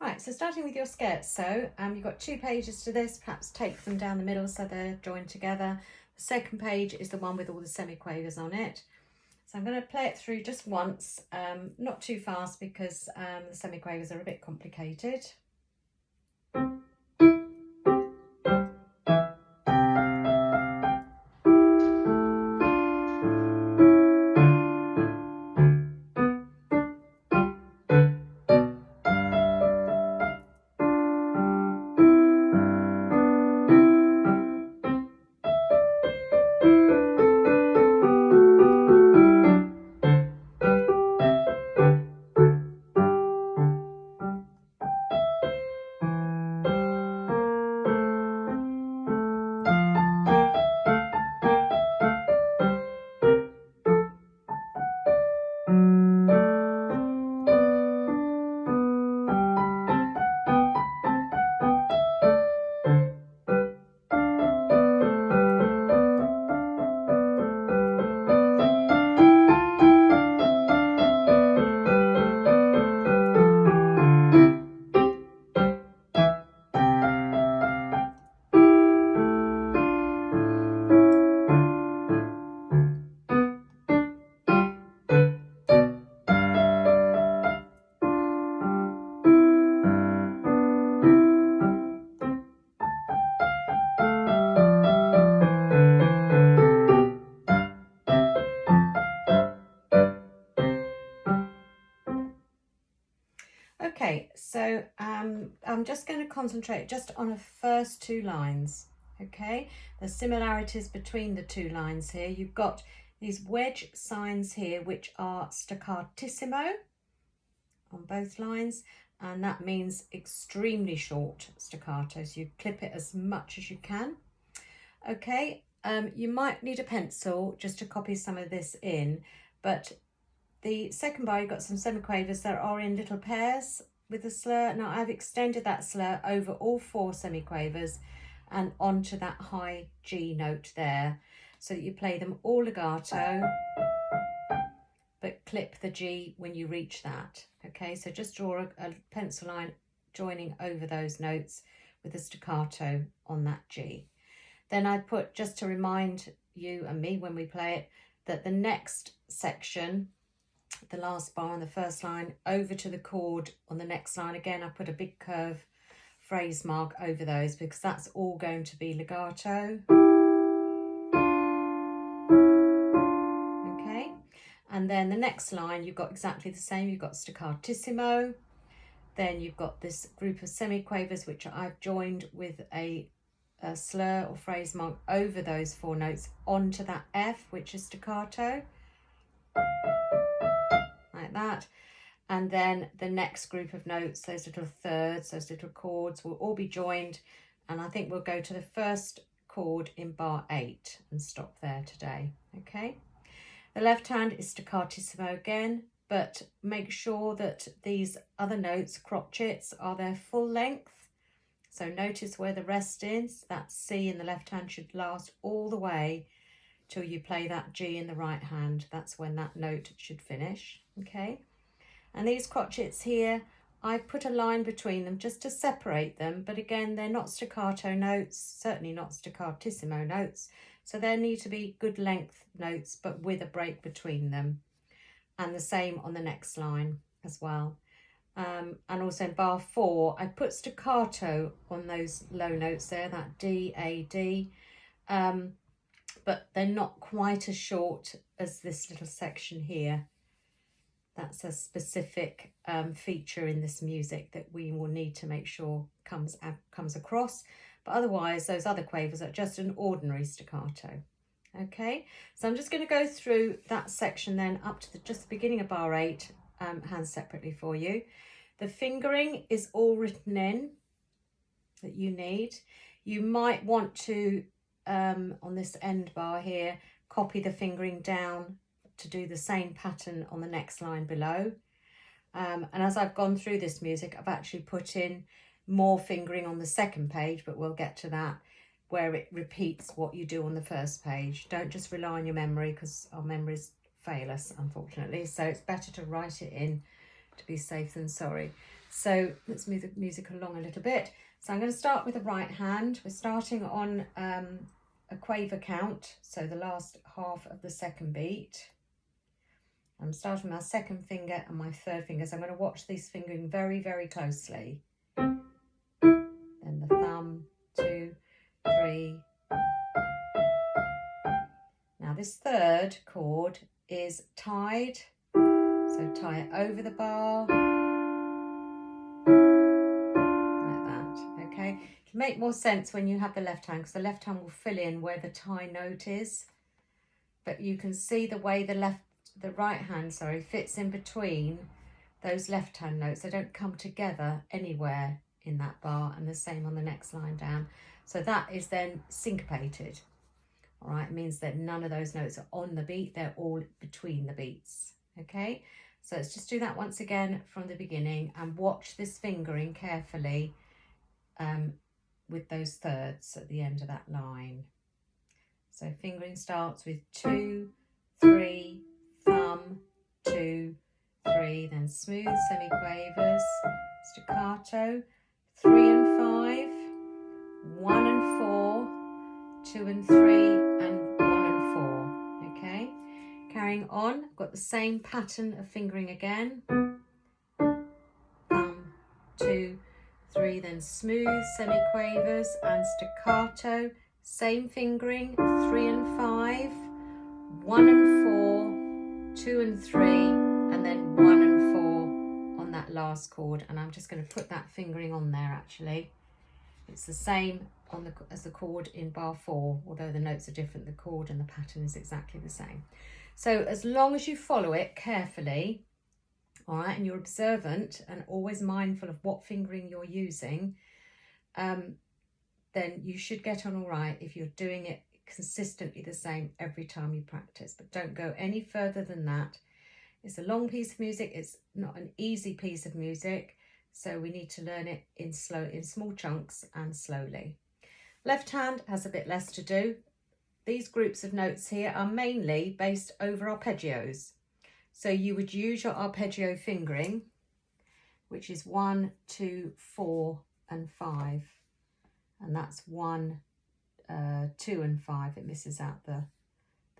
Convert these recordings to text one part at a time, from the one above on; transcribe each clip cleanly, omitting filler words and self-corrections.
Right, so starting with your scherzo, you've got 2 pages to this. Perhaps take them down the middle so they're joined together. The second page is the one with all the semiquavers on it. So I'm going to play it through just once, not too fast because the semiquavers are a bit complicated. Okay, so I'm just going to concentrate just on the first 2 lines. Okay, the similarities between the 2 lines here. You've got these wedge signs here, which are staccatissimo on both lines, and that means extremely short staccato. So you clip it as much as you can. Okay, you might need a pencil just to copy some of this in, but the second bar, you've got some semiquavers that are in little pairs with the slur. Now I've extended that slur over all 4 semiquavers and onto that high G note there, so that you play them all legato, but clip the G when you reach that. Okay, so just draw a pencil line joining over those notes with a staccato on that G. Then I put, just to remind you and me when we play it, that the next section, the last bar on the first line, over to the chord on the next line, again I put a big curve phrase mark over those because that's all going to be legato. Okay, and then the next line you've got exactly the same. You've got staccatissimo, then you've got this group of semiquavers which I've joined with a slur or phrase mark over those 4 notes onto that F, which is staccato, like that. And then the next group of notes, those little thirds, those little chords, will all be joined, and I think we'll go to the first chord in bar 8 and stop there today. Okay, the left hand is staccatissimo again, but make sure that these other notes, crotchets, are their full length. So notice where the rest is. That C in the left hand should last all the way till you play that G in the right hand. That's when that note should finish. Okay, and these crotchets here, I've put a line between them just to separate them, but again they're not staccato notes, certainly not staccatissimo notes, so there need to be good length notes but with a break between them. And the same on the next line as well. And also in bar 4 I put staccato on those low notes there, that D, A, D, but they're not quite as short as this little section here. That's a specific feature in this music that we will need to make sure comes across, but otherwise those other quavers are just an ordinary staccato. Okay, so I'm just going to go through that section then up to just the beginning of bar 8, hands separately for you. The fingering is all written in that you need. You might want to, on this end bar here, copy the fingering down to do the same pattern on the next line below. And as I've gone through this music, I've actually put in more fingering on the second page, but we'll get to that, where it repeats what you do on the first page. Don't just rely on your memory, because our memories fail us, unfortunately. So it's better to write it in to be safe than sorry. So let's move the music along a little bit. So I'm going to start with the right hand. We're starting on a quaver count, so the last half of the second beat. I'm starting with my second finger and my third finger, so I'm going to watch these fingering very, very closely. Then the thumb, 2, 3. Now this third chord is tied, so tie it over the bar, like that, okay? It'll make more sense when you have the left hand, because the left hand will fill in where the tie note is, but you can see the way the right hand, fits in between those left hand notes. They don't come together anywhere in that bar, and the same on the next line down. So that is then syncopated. All right, it means that none of those notes are on the beat, they're all between the beats, okay? So let's just do that once again from the beginning and watch this fingering carefully with those thirds at the end of that line. So fingering starts with 2, 3, thumb, 2, 3, then smooth semiquavers, staccato, 3 and 5, 1 and 4, 2 and 3, and 1 and 4, okay? Carrying on, I've got the same pattern of fingering again. Thumb, 2, 3, then smooth semiquavers and staccato, same fingering, 3 and 5, 1 and 4, 2 and 3, and then 1 and 4 on that last chord. And I'm just going to put that fingering on there actually. It's the same as the chord in bar 4, although the notes are different, the chord and the pattern is exactly the same. So as long as you follow it carefully, all right, and you're observant and always mindful of what fingering you're using, then you should get on all right if you're doing it consistently the same every time you practice. But don't go any further than that. It's a long piece of music. It's not an easy piece of music. So we need to learn it in small chunks and slowly. Left hand has a bit less to do. These groups of notes here are mainly based over arpeggios. So you would use your arpeggio fingering, which is 1, 2, 4, and 5. And that's 1, 2, and 5. It misses out the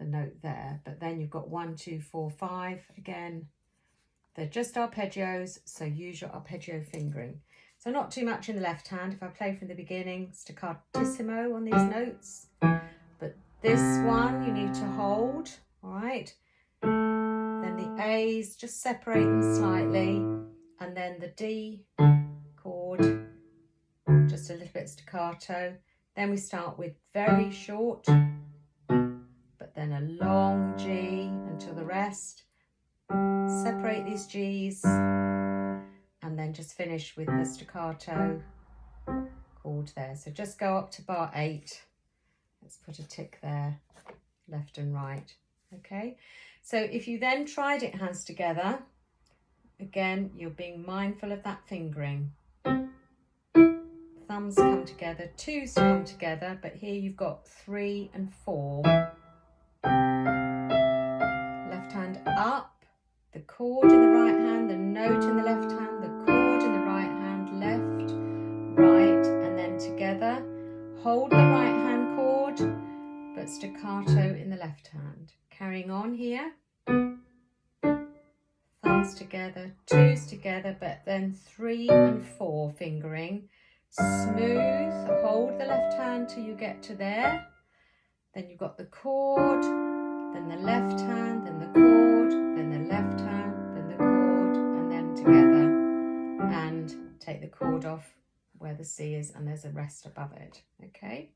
note there. But then you've got 1, 2, 4, 5 again. They're just arpeggios, so use your arpeggio fingering. So not too much in the left hand. If I play from the beginning, staccatissimo on these notes. But this one you need to hold, all right? Then the A's, just separate them slightly. And then the D chord, just a little bit staccato. Then we start with very short, but then a long G until the rest. Separate these G's and then just finish with the staccato chord there. So just go up to bar 8. Let's put a tick there, left and right. Okay, so if you then tried it hands together, again, you're being mindful of that fingering. Thumbs come together, 2s come together, but here you've got 3 and 4. Left hand up. The chord in the right hand, the note in the left hand, the chord in the right hand, left, right, and then together. Hold the right hand chord, but staccato in the left hand. Carrying on here. Thumbs together, 2s together, but then 3 and 4 fingering. Smooth, hold the left hand till you get to there. Then you've got the chord, then the left hand, then the chord, then the left hand, then the chord, and then together. And take the chord off where the C is, and there's a rest above it, okay?